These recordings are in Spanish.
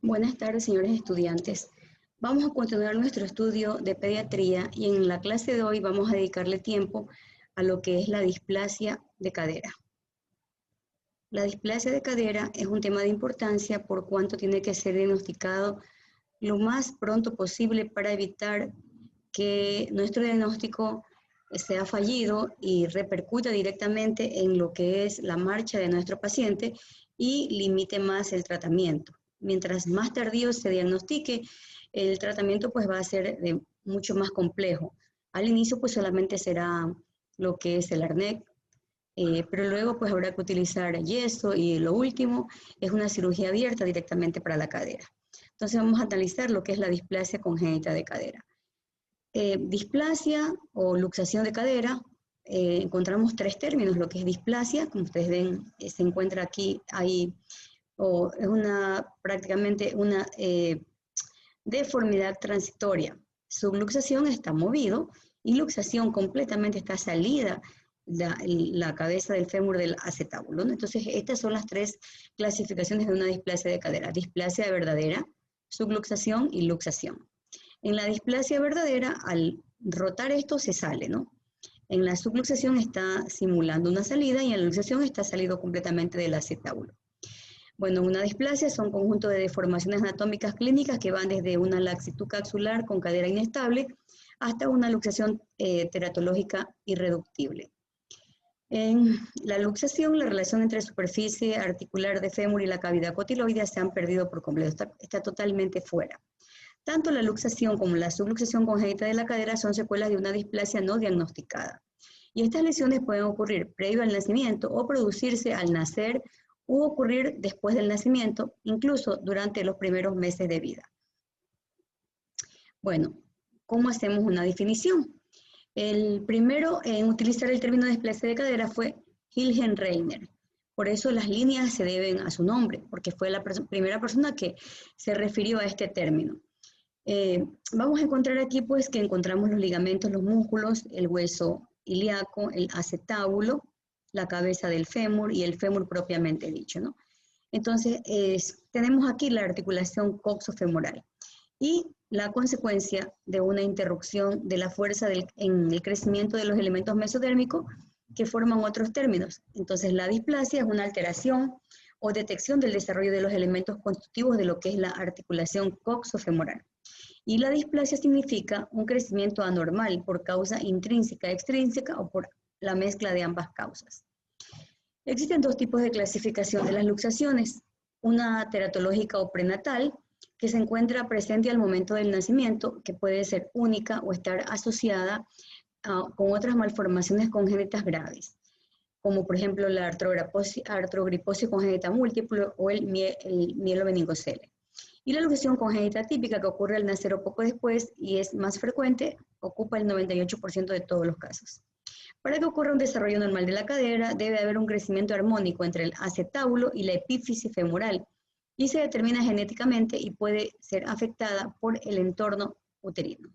Buenas tardes, señores estudiantes. Vamos a continuar nuestro estudio de pediatría y en la clase de hoy vamos a dedicarle tiempo a lo que es la displasia de cadera. La displasia de cadera es un tema de importancia por cuanto tiene que ser diagnosticado lo más pronto posible para evitar que nuestro diagnóstico sea fallido y repercuta directamente en lo que es la marcha de nuestro paciente y limite más el tratamiento. Mientras más tardío se diagnostique, el tratamiento pues va a ser mucho más complejo. Al inicio pues solamente será lo que es el ARNEC, pero luego pues habrá que utilizar yeso y lo último es una cirugía abierta directamente para la cadera. Entonces vamos a analizar lo que es la displasia congénita de cadera. Displasia o luxación de cadera, encontramos tres términos, lo que es displasia, como ustedes ven, se encuentra aquí, ahí, o es prácticamente una deformidad transitoria. Subluxación está movido y luxación completamente está salida la cabeza del fémur del acetábulo, ¿no? Entonces, estas son las tres clasificaciones de una displasia de cadera: displasia verdadera, subluxación y luxación. En la displasia verdadera, al rotar esto se sale, ¿no? En la subluxación está simulando una salida y en la luxación está salido completamente del acetábulo. Bueno, una displasia son un conjunto de deformaciones anatómicas clínicas que van desde una laxitud capsular con cadera inestable hasta una luxación teratológica irreductible. En la luxación, la relación entre superficie articular de fémur y la cavidad cotiloidea se han perdido por completo, está totalmente fuera. Tanto la luxación como la subluxación congénita de la cadera son secuelas de una displasia no diagnosticada. Y estas lesiones pueden ocurrir previo al nacimiento o producirse al nacer u ocurrir después del nacimiento, incluso durante los primeros meses de vida. Bueno, ¿cómo hacemos una definición? El primero en utilizar el término displasia de cadera fue Wilhelm Reiner. Por eso las líneas se deben a su nombre, porque fue la primera persona que se refirió a este término. Vamos a encontrar aquí pues que encontramos los ligamentos, los músculos, el hueso ilíaco, el acetábulo, la cabeza del fémur y el fémur propiamente dicho, ¿no? Entonces, tenemos aquí la articulación coxofemoral y la consecuencia de una interrupción de la fuerza en el crecimiento de los elementos mesodérmicos que forman otros términos. Entonces, la displasia es una alteración o detección del desarrollo de los elementos constitutivos de lo que es la articulación coxofemoral. Y la displasia significa un crecimiento anormal por causa intrínseca, extrínseca o por la mezcla de ambas causas. Existen dos tipos de clasificación de las luxaciones, una teratológica o prenatal, que se encuentra presente al momento del nacimiento, que puede ser única o estar asociada con otras malformaciones congénitas graves, como por ejemplo la artrogriposis congénita múltiple o el mielomeningocele. Y la luxación congénita típica, que ocurre al nacer o poco después y es más frecuente, ocupa el 98% de todos los casos. Para que ocurra un desarrollo normal de la cadera, debe haber un crecimiento armónico entre el acetábulo y la epífisis femoral, y se determina genéticamente y puede ser afectada por el entorno uterino.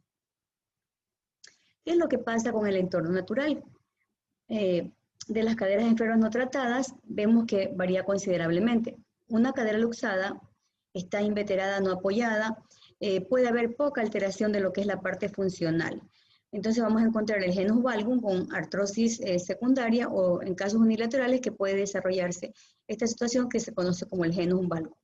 ¿Qué es lo que pasa con el entorno natural? De las caderas enfermas no tratadas, vemos que varía considerablemente. Una cadera luxada está inveterada, no apoyada, puede haber poca alteración de lo que es la parte funcional. Entonces vamos a encontrar el genus valgum con artrosis secundaria o en casos unilaterales que puede desarrollarse esta situación que se conoce como el genus valgum.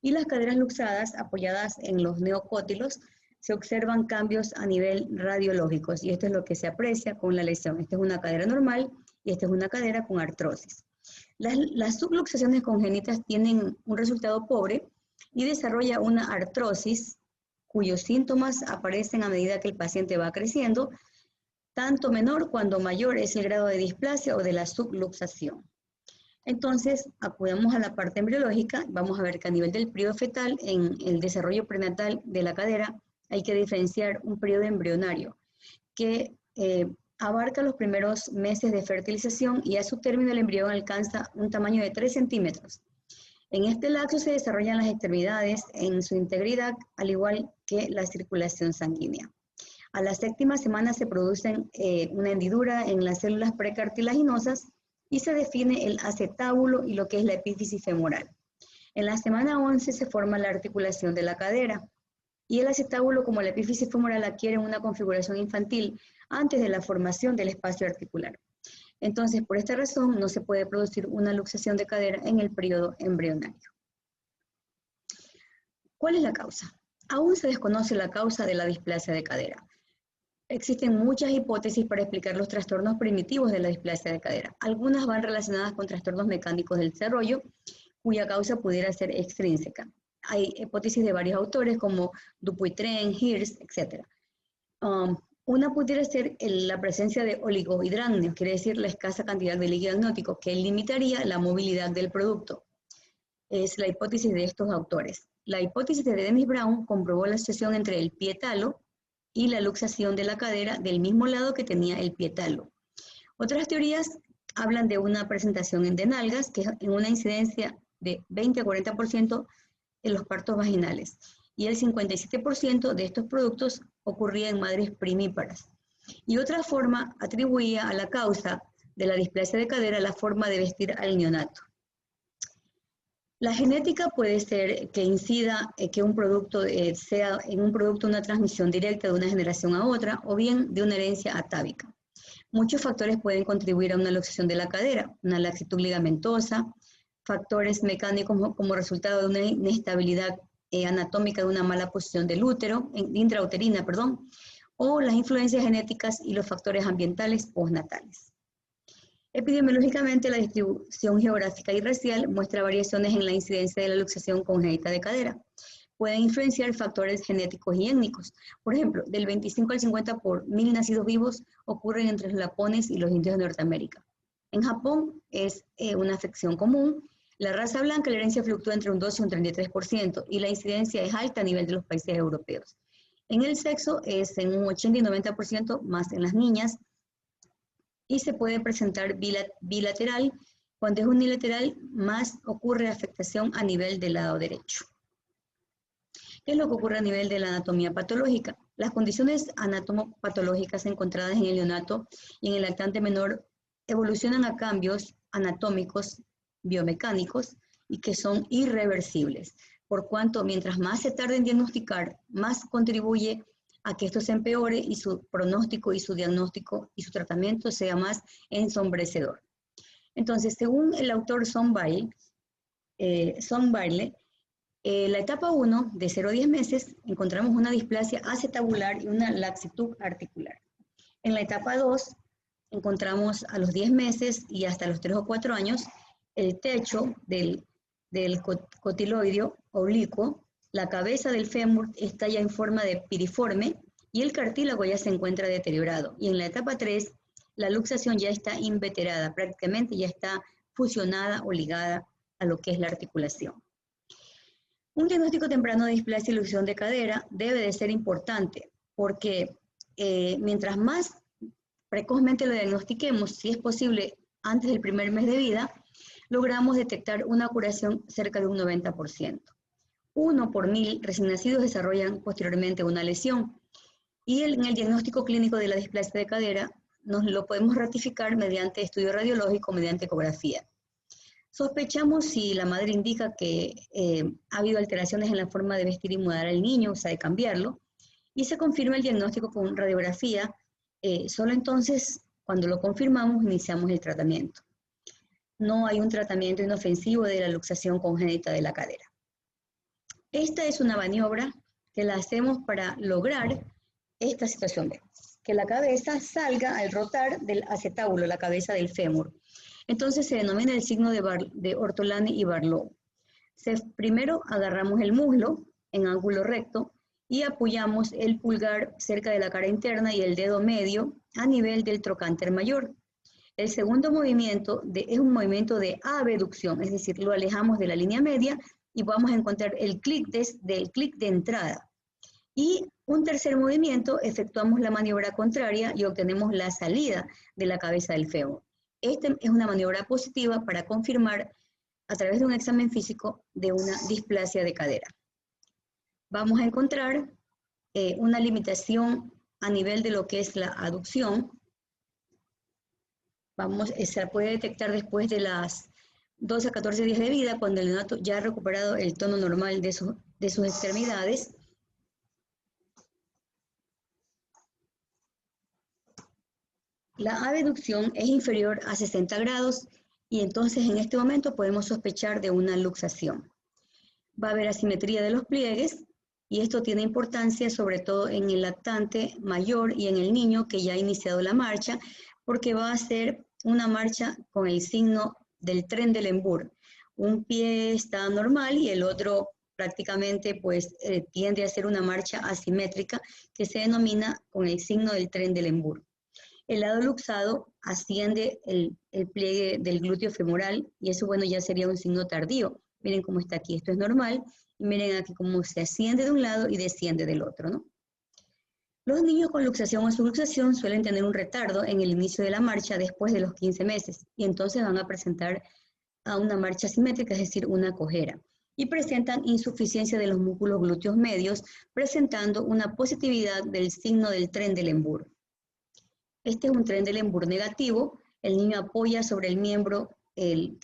Y las caderas luxadas apoyadas en los neocótilos se observan cambios a nivel radiológico y esto es lo que se aprecia con la lesión. Esta es una cadera normal y esta es una cadera con artrosis. Las subluxaciones congénitas tienen un resultado pobre y desarrolla una artrosis cuyos síntomas aparecen a medida que el paciente va creciendo, tanto menor cuando mayor es el grado de displasia o de la subluxación. Entonces, acudamos a la parte embriológica, vamos a ver que a nivel del periodo fetal, en el desarrollo prenatal de la cadera, hay que diferenciar un periodo embrionario que abarca los primeros meses de fertilización y a su término el embrión alcanza un tamaño de 3 centímetros. En este lapso se desarrollan las extremidades en su integridad, al igual que la circulación sanguínea. A la 7ª semana se produce una hendidura en las células precartilaginosas y se define el acetábulo y lo que es la epífisis femoral. En la semana 11 se forma la articulación de la cadera y el acetábulo como la epífisis femoral adquieren una configuración infantil antes de la formación del espacio articular. Entonces, por esta razón, no se puede producir una luxación de cadera en el periodo embrionario. ¿Cuál es la causa? Aún se desconoce la causa de la displasia de cadera. Existen muchas hipótesis para explicar los trastornos primitivos de la displasia de cadera. Algunas van relacionadas con trastornos mecánicos del desarrollo, cuya causa pudiera ser extrínseca. Hay hipótesis de varios autores como Dupuytren, Hirst, etc. Una pudiera ser la presencia de oligohidrácneos, quiere decir la escasa cantidad de líquido amniótico, que limitaría la movilidad del producto. Es la hipótesis de estos autores. La hipótesis de Dennis Brown comprobó la asociación entre el pie talo y la luxación de la cadera del mismo lado que tenía el pie talo. Otras teorías hablan de una presentación de nalgas, que es en una incidencia de 20 a 40% en los partos vaginales, y el 57% de estos productos ocurría en madres primíparas. Y otra forma atribuía a la causa de la displasia de cadera la forma de vestir al neonato. La genética puede ser que incida que un producto sea en un producto una transmisión directa de una generación a otra o bien de una herencia atávica. Muchos factores pueden contribuir a una luxación de la cadera, una laxitud ligamentosa, factores mecánicos como resultado de una inestabilidad anatómica de una mala posición del útero, intrauterina, o las influencias genéticas y los factores ambientales postnatales. Epidemiológicamente, la distribución geográfica y racial muestra variaciones en la incidencia de la luxación congénita de cadera. Pueden influenciar factores genéticos y étnicos. Por ejemplo, del 25 al 50 por 1000 nacidos vivos ocurren entre los lapones y los indios de Norteamérica. En Japón es una afección común. La raza blanca, la herencia fluctúa entre un 12 y un 33%, y la incidencia es alta a nivel de los países europeos. En el sexo es en un 80 y 90% más en las niñas, y se puede presentar bilateral. Cuando es unilateral, más ocurre afectación a nivel del lado derecho. ¿Qué es lo que ocurre a nivel de la anatomía patológica? Las condiciones anatomopatológicas encontradas en el neonato y en el lactante menor evolucionan a cambios anatómicos, biomecánicos, y que son irreversibles, por cuanto mientras más se tarde en diagnosticar, más contribuye a que esto se empeore y su pronóstico y su diagnóstico y su tratamiento sea más ensombrecedor. Entonces, según el autor Sonbaile, la etapa 1, de 0 a 10 meses, encontramos una displasia acetabular y una laxitud articular. En la etapa 2, encontramos a los 10 meses y hasta los 3 o 4 años el techo del cotiloideo oblicuo, la cabeza del fémur está ya en forma de piriforme y el cartílago ya se encuentra deteriorado. Y en la etapa 3, la luxación ya está inveterada, prácticamente ya está fusionada o ligada a lo que es la articulación. Un diagnóstico temprano de displasia y luxación de cadera debe de ser importante porque mientras más precozmente lo diagnostiquemos, si es posible antes del primer mes de vida, logramos detectar una curación cerca de un 90%. 1 por 1000 recién nacidos desarrollan posteriormente una lesión. Y en el diagnóstico clínico de la displasia de cadera nos lo podemos ratificar mediante estudio radiológico, mediante ecografía. Sospechamos si la madre indica que ha habido alteraciones en la forma de vestir y mudar al niño, o sea, de cambiarlo, y se confirma el diagnóstico con radiografía. Solo entonces, cuando lo confirmamos, iniciamos el tratamiento. No hay un tratamiento inofensivo de la luxación congénita de la cadera. Esta es una maniobra que la hacemos para lograr esta situación, que la cabeza salga al rotar del acetábulo, la cabeza del fémur. Entonces se denomina el signo de Ortolani y Barlow. Primero agarramos el muslo en ángulo recto y apoyamos el pulgar cerca de la cara interna y el dedo medio a nivel del trocánter mayor. El segundo movimiento es un movimiento de abducción, es decir, lo alejamos de la línea media y vamos a encontrar el clic de entrada. Y un tercer movimiento, efectuamos la maniobra contraria y obtenemos la salida de la cabeza del fémur. Esta es una maniobra positiva para confirmar a través de un examen físico de una displasia de cadera. Vamos a encontrar una limitación a nivel de lo que es la aducción. Se puede detectar después de las 12 a 14 días de vida, cuando el neonato ya ha recuperado el tono normal de sus extremidades. La abducción es inferior a 60 grados y entonces en este momento podemos sospechar de una luxación. Va a haber asimetría de los pliegues y esto tiene importancia sobre todo en el lactante mayor y en el niño que ya ha iniciado la marcha, porque va a ser una marcha con el signo del Trendelenburg. Un pie está normal y el otro prácticamente pues tiende a ser una marcha asimétrica que se denomina con el signo del Trendelenburg. El lado luxado asciende el pliegue del glúteo femoral y eso, bueno, ya sería un signo tardío. Miren cómo está aquí, esto es normal. Y miren aquí cómo se asciende de un lado y desciende del otro, ¿no? Los niños con luxación o subluxación suelen tener un retardo en el inicio de la marcha después de los 15 meses y entonces van a presentar a una marcha asimétrica, es decir, una cojera. Y presentan insuficiencia de los músculos glúteos medios, presentando una positividad del signo del Trendelenburg. Este es un Trendelenburg negativo. El niño apoya sobre el miembro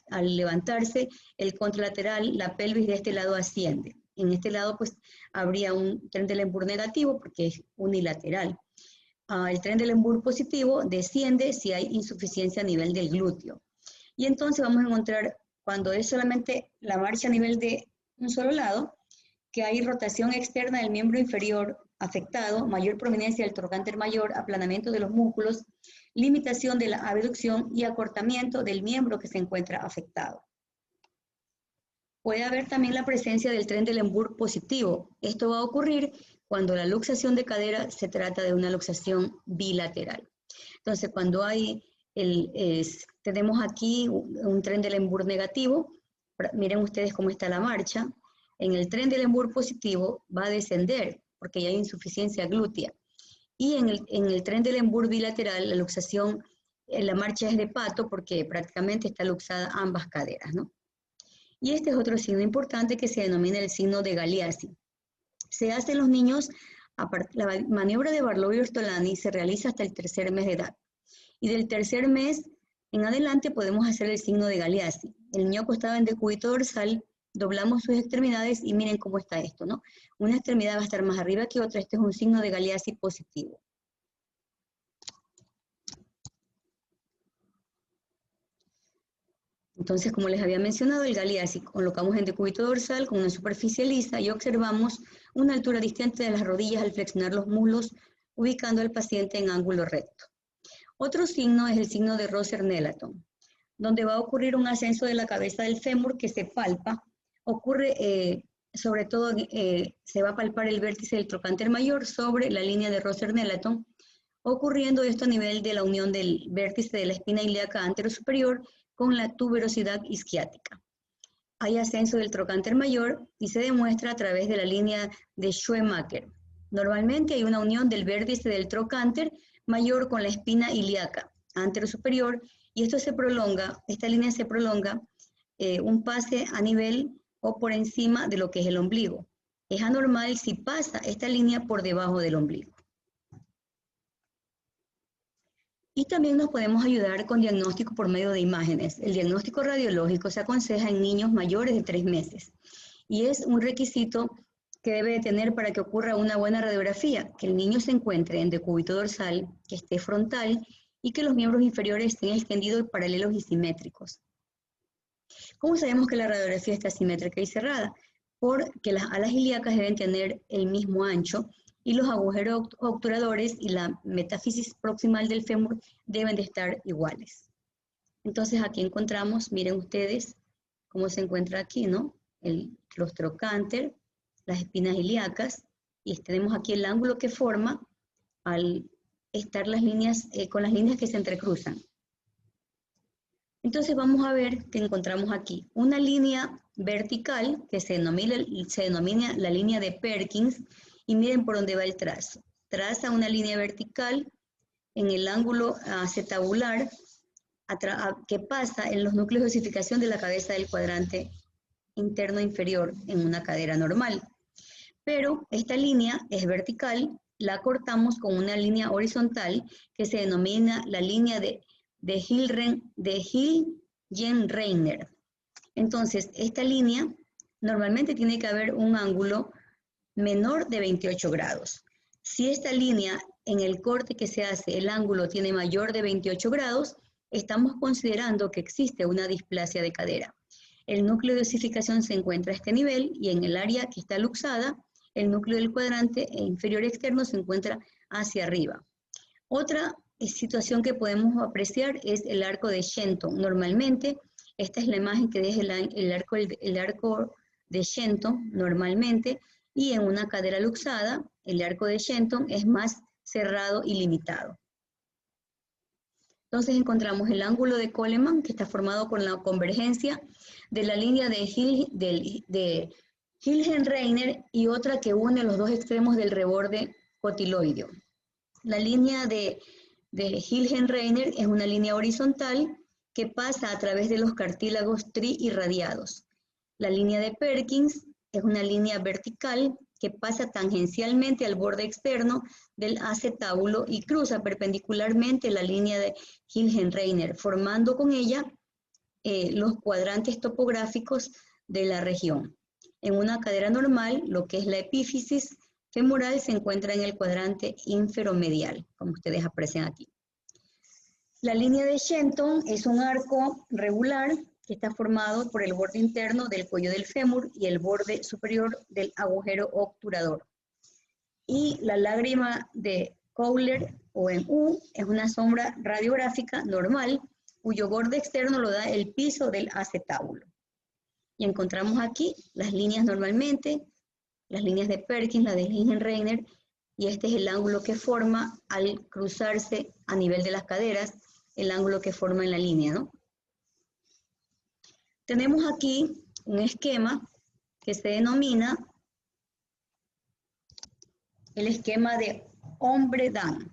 al levantarse, el contralateral, la pelvis de este lado asciende. En este lado pues habría un Trendelenburg negativo porque es unilateral. El Trendelenburg positivo desciende si hay insuficiencia a nivel del glúteo. Y entonces vamos a encontrar, cuando es solamente la marcha a nivel de un solo lado, que hay rotación externa del miembro inferior afectado, mayor prominencia del trocánter mayor, aplanamiento de los músculos, limitación de la abducción y acortamiento del miembro que se encuentra afectado. Puede haber también la presencia del Trendelenburg positivo. Esto va a ocurrir cuando la luxación de cadera se trata de una luxación bilateral. Entonces, cuando tenemos aquí un Trendelenburg negativo, miren ustedes cómo está la marcha. En el Trendelenburg positivo va a descender porque ya hay insuficiencia glútea. Y en el Trendelenburg bilateral, la luxación, la marcha es de pato porque prácticamente está luxada ambas caderas, ¿no? Y este es otro signo importante que se denomina el signo de Galeazzi. Se hace en los niños, la maniobra de Barlow-Ortolani se realiza hasta el tercer mes de edad. Y del tercer mes en adelante podemos hacer el signo de Galeazzi. El niño acostado en decúbito dorsal, doblamos sus extremidades y miren cómo está esto, ¿no? Una extremidad va a estar más arriba que otra. Este es un signo de Galeazzi positivo. Entonces, como les había mencionado, el Galeazzi colocamos en decúbito dorsal con una superficie lisa y observamos una altura distante de las rodillas al flexionar los muslos, ubicando al paciente en ángulo recto. Otro signo es el signo de Rosser-Nelaton, donde va a ocurrir un ascenso de la cabeza del fémur que se palpa. Ocurre, sobre todo, se va a palpar el vértice del trocánter mayor sobre la línea de Rosser-Nelaton, ocurriendo esto a nivel de la unión del vértice de la espina ilíaca anterosuperior con la tuberosidad isquiática. Hay ascenso del trocánter mayor y se demuestra a través de la línea de Schumacher. Normalmente hay una unión del vértice del trocánter mayor con la espina ilíaca anterosuperior y esto se prolonga, esta línea se prolonga un pase a nivel o por encima de lo que es el ombligo. Es anormal si pasa esta línea por debajo del ombligo. Y también nos podemos ayudar con diagnóstico por medio de imágenes. El diagnóstico radiológico se aconseja en niños mayores de 3 meses y es un requisito que debe de tener para que ocurra una buena radiografía, que el niño se encuentre en decúbito dorsal, que esté frontal y que los miembros inferiores estén extendidos, paralelos y simétricos. ¿Cómo sabemos que la radiografía está simétrica y cerrada? Porque las alas ilíacas deben tener el mismo ancho y los agujeros obturadores y la metáfisis proximal del fémur deben de estar iguales. Entonces aquí encontramos, miren ustedes cómo se encuentra aquí, ¿no? Los trocánter, las espinas ilíacas, y tenemos aquí el ángulo que forma al estar las líneas, con las líneas que se entrecruzan. Entonces vamos a ver que encontramos aquí una línea vertical que se denomina la línea de Perkins, y miren por dónde va el trazo. Traza una línea vertical en el ángulo acetabular que pasa en los núcleos de osificación de la cabeza del cuadrante interno inferior en una cadera normal. Pero esta línea es vertical, la cortamos con una línea horizontal que se denomina la línea de Hilgenreiner. Entonces, esta línea normalmente tiene que haber un ángulo menor de 28 grados. Si esta línea en el corte que se hace, el ángulo tiene mayor de 28 grados, estamos considerando que existe una displasia de cadera. El núcleo de osificación se encuentra a este nivel y en el área que está luxada, el núcleo del cuadrante inferior externo se encuentra hacia arriba. Otra situación que podemos apreciar es el arco de Shenton. Normalmente, esta es la imagen que deja el arco de Shenton normalmente, y en una cadera luxada, el arco de Shenton es más cerrado y limitado. Entonces encontramos el ángulo de Coleman, que está formado con la convergencia de la línea de Hilgenreiner y otra que une los dos extremos del reborde cotiloideo. La línea de Hilgenreiner es una línea horizontal que pasa a través de los cartílagos triirradiados. La línea de Perkins es una línea vertical que pasa tangencialmente al borde externo del acetábulo y cruza perpendicularmente la línea de Hilgenreiner, formando con ella los cuadrantes topográficos de la región. En una cadera normal, lo que es la epífisis femoral se encuentra en el cuadrante inferomedial, como ustedes aprecian aquí. La línea de Shenton es un arco regular que está formado por el borde interno del cuello del fémur y el borde superior del agujero obturador. Y la lágrima de Kohler o en U es una sombra radiográfica normal cuyo borde externo lo da el piso del acetábulo. Y encontramos aquí las líneas normalmente, las líneas de Perkins, la de Hilgenreiner, y este es el ángulo que forma al cruzarse a nivel de las caderas, el ángulo que forma en la línea, ¿no? Tenemos aquí un esquema que se denomina el esquema de Hombre-Dan.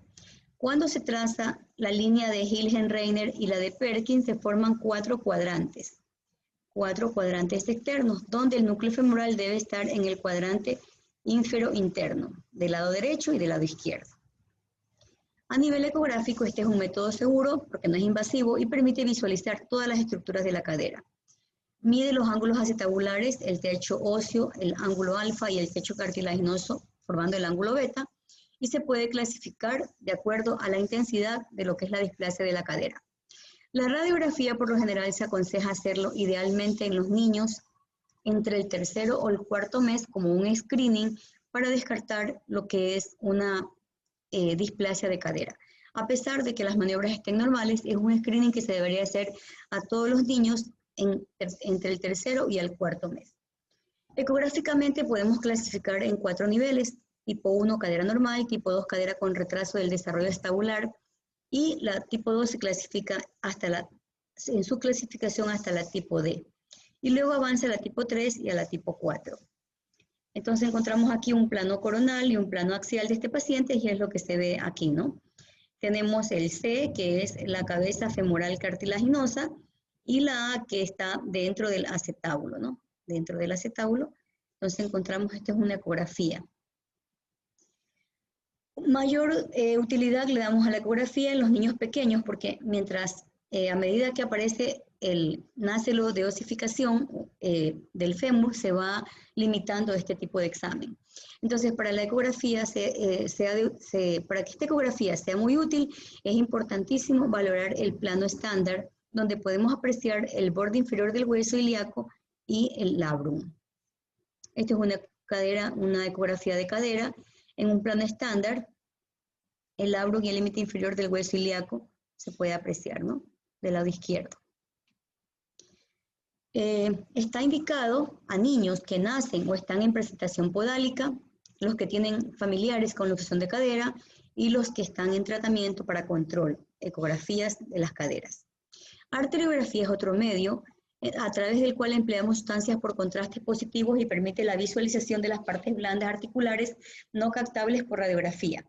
Cuando se traza la línea de Hilgenreiner y la de Perkins, se forman cuatro cuadrantes externos, donde el núcleo femoral debe estar en el cuadrante ínfero-interno, del lado derecho y del lado izquierdo. A nivel ecográfico, este es un método seguro porque no es invasivo y permite visualizar todas las estructuras de la cadera. Mide los ángulos acetabulares, el techo óseo, el ángulo alfa y el techo cartilaginoso, formando el ángulo beta, y se puede clasificar de acuerdo a la intensidad de lo que es la displasia de la cadera. La radiografía por lo general se aconseja hacerlo idealmente en los niños entre el tercero o el cuarto mes como un screening para descartar lo que es una displasia de cadera. A pesar de que las maniobras estén normales, es un screening que se debería hacer a todos los niños entre el tercero y el cuarto mes. Ecográficamente podemos clasificar en 4 niveles: tipo 1, cadera normal; tipo 2, cadera con retraso del desarrollo estabular, y la tipo 2 se clasifica en su clasificación hasta la tipo D. Y luego avanza a la tipo 3 y a la tipo 4. Entonces encontramos aquí un plano coronal y un plano axial de este paciente, y es lo que se ve aquí, ¿no? Tenemos el C, que es la cabeza femoral cartilaginosa, y la A, que está dentro del acetábulo, ¿no? Dentro del acetábulo. Entonces encontramos, esta es una ecografía. Mayor utilidad le damos a la ecografía en los niños pequeños, porque mientras a medida que aparece el nácelo de osificación del fémur, se va limitando este tipo de examen. Entonces, para la ecografía, para que esta ecografía sea muy útil, es importantísimo valorar el plano estándar, donde podemos apreciar el borde inferior del hueso ilíaco y el labrum. Esta es una ecografía de cadera en un plano estándar. El labrum y el límite inferior del hueso ilíaco se puede apreciar, ¿no? Del lado izquierdo. Está indicado a niños que nacen o están en presentación podálica, los que tienen familiares con luxación de cadera y los que están en tratamiento para control, ecografías de las caderas. Arteriografía es otro medio a través del cual empleamos sustancias por contrastes positivos y permite la visualización de las partes blandas articulares no captables por radiografía.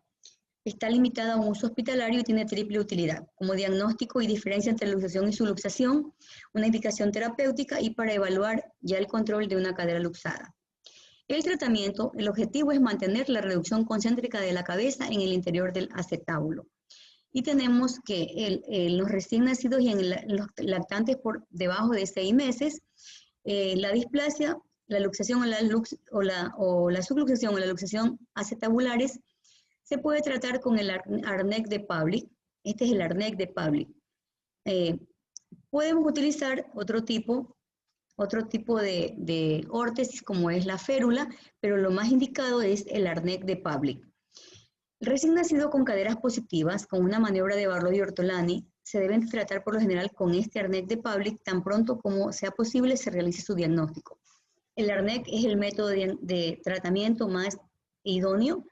Está limitada a un uso hospitalario y tiene triple utilidad, como diagnóstico y diferencia entre luxación y subluxación, una indicación terapéutica y para evaluar ya el control de una cadera luxada. El tratamiento, el objetivo es mantener la reducción concéntrica de la cabeza en el interior del acetábulo. Y tenemos que en los recién nacidos y en los lactantes por debajo de 6 meses, La displasia, la luxación o la subluxación o la luxación acetabulares se puede tratar con el arnés de Pavlik. Este es el arnés de Pavlik. Podemos utilizar otro tipo de órtesis como es la férula, pero lo más indicado es el arnés de Pavlik. El recién nacido con caderas positivas, con una maniobra de Barlow y Ortolani, se deben tratar por lo general con este arnés de Pavlik tan pronto como sea posible se realice su diagnóstico. El arnés es el método de tratamiento más idóneo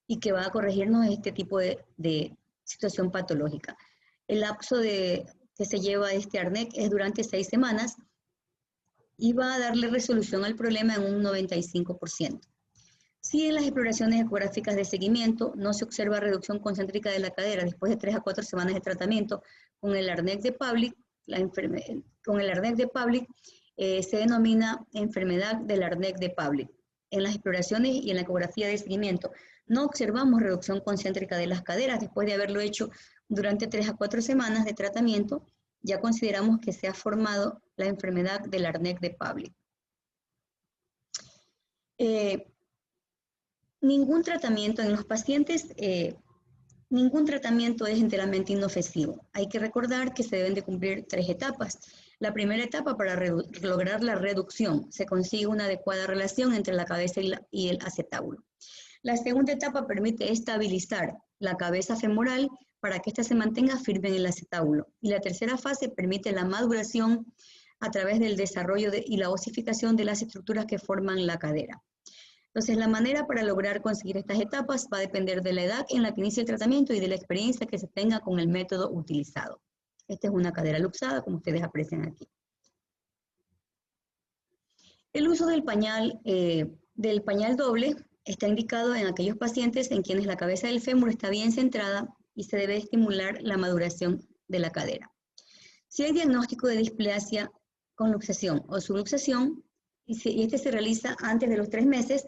y que va a corregirnos este tipo de situación patológica. El lapso que se lleva este arnés es durante 6 semanas y va a darle resolución al problema en un 95%. Si en las exploraciones ecográficas de seguimiento no se observa reducción concéntrica de la cadera después de 3 a 4 semanas de tratamiento con el arnés de Pavlik, se denomina enfermedad del arnés de Pavlik. En las exploraciones y en la ecografía de seguimiento no observamos reducción concéntrica de las caderas después de haberlo hecho durante 3 a 4 semanas de tratamiento. Ya consideramos que se ha formado la enfermedad del arnés de Pavlik. Ningún tratamiento en los pacientes, ningún tratamiento es enteramente inofensivo. Hay que recordar que se deben de cumplir 3 etapas. La primera etapa para lograr la reducción, se consigue una adecuada relación entre la cabeza y el acetábulo. La segunda etapa permite estabilizar la cabeza femoral para que ésta se mantenga firme en el acetábulo. Y la tercera fase permite la maduración a través del desarrollo y la osificación de las estructuras que forman la cadera. Entonces, la manera para lograr conseguir estas etapas va a depender de la edad en la que inicia el tratamiento y de la experiencia que se tenga con el método utilizado. Esta es una cadera luxada, como ustedes aprecian aquí. El uso del pañal doble está indicado en aquellos pacientes en quienes la cabeza del fémur está bien centrada y se debe estimular la maduración de la cadera. Si hay diagnóstico de displasia con luxación o subluxación, y este se realiza antes de los 3 meses,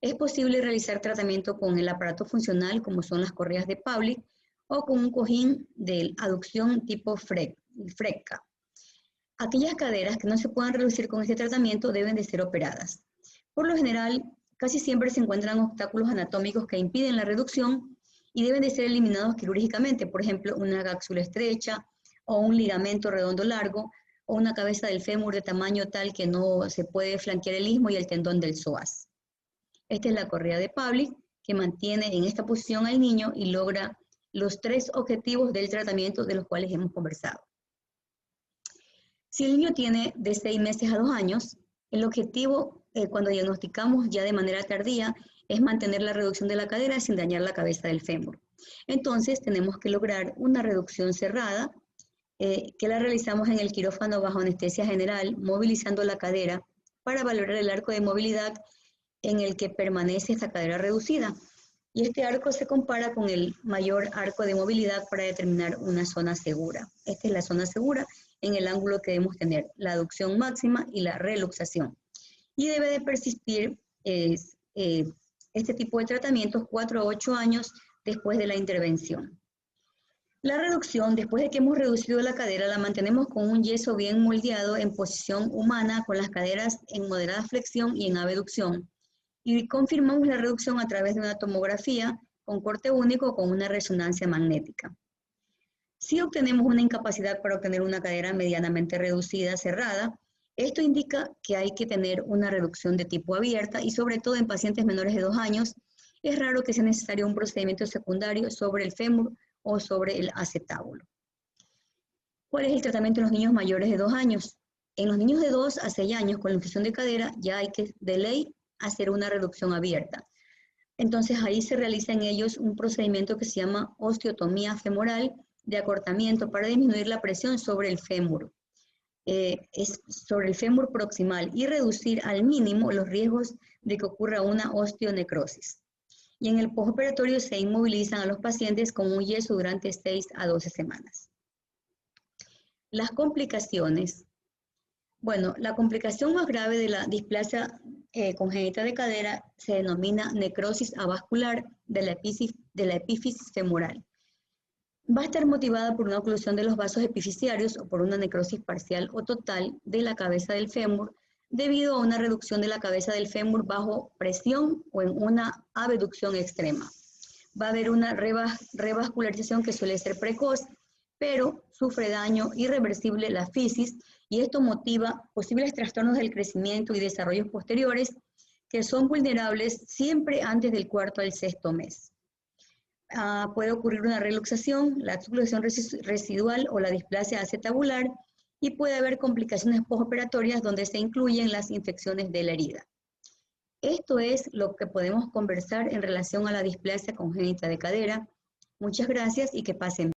es posible realizar tratamiento con el aparato funcional, como son las correas de Pavlik, o con un cojín de aducción tipo Frecka. Aquellas caderas que no se puedan reducir con este tratamiento deben de ser operadas. Por lo general, casi siempre se encuentran obstáculos anatómicos que impiden la reducción y deben de ser eliminados quirúrgicamente, por ejemplo, una cápsula estrecha o un ligamento redondo largo, o una cabeza del fémur de tamaño tal que no se puede flanquear el istmo y el tendón del psoas. Esta es la correa de Pavlik, que mantiene en esta posición al niño y logra los 3 objetivos del tratamiento de los cuales hemos conversado. Si el niño tiene de 6 meses a 2 años, el objetivo cuando diagnosticamos ya de manera tardía es mantener la reducción de la cadera sin dañar la cabeza del fémur. Entonces tenemos que lograr una reducción cerrada que la realizamos en el quirófano bajo anestesia general, movilizando la cadera para valorar el arco de movilidad en el que permanece esta cadera reducida. Y este arco se compara con el mayor arco de movilidad para determinar una zona segura. Esta es la zona segura en el ángulo que debemos tener, la aducción máxima y la reluxación. Y debe de persistir este tipo de tratamientos 4 a 8 años después de la intervención. La reducción, después de que hemos reducido la cadera, la mantenemos con un yeso bien moldeado en posición humana, con las caderas en moderada flexión y en abducción. Y confirmamos la reducción a través de una tomografía con corte único con una resonancia magnética. Si obtenemos una incapacidad para obtener una cadera medianamente reducida, cerrada, esto indica que hay que tener una reducción de tipo abierta y sobre todo en pacientes menores de 2 años, es raro que sea necesario un procedimiento secundario sobre el fémur o sobre el acetábulo. ¿Cuál es el tratamiento en los niños mayores de 2 años? En los niños de 2 a 6 años con luxación de cadera ya hay que de ley hacer una reducción abierta. Entonces ahí se realiza en ellos un procedimiento que se llama osteotomía femoral de acortamiento para disminuir la presión sobre el fémur. Sobre el fémur proximal y reducir al mínimo los riesgos de que ocurra una osteonecrosis. Y en el postoperatorio se inmovilizan a los pacientes con un yeso durante 6 a 12 semanas. Las complicaciones. Bueno, la complicación más grave de la displasia congénita de cadera se denomina necrosis avascular de la epífisis femoral. Va a estar motivada por una oclusión de los vasos epifisiarios o por una necrosis parcial o total de la cabeza del fémur debido a una reducción de la cabeza del fémur bajo presión o en una abducción extrema. Va a haber una revascularización que suele ser precoz, pero sufre daño irreversible la fisis y esto motiva posibles trastornos del crecimiento y desarrollos posteriores que son vulnerables siempre antes del cuarto al sexto mes. Puede ocurrir una reluxación, la subluxación residual o la displasia acetabular y puede haber complicaciones postoperatorias donde se incluyen las infecciones de la herida. Esto es lo que podemos conversar en relación a la displasia congénita de cadera. Muchas gracias y que pasen.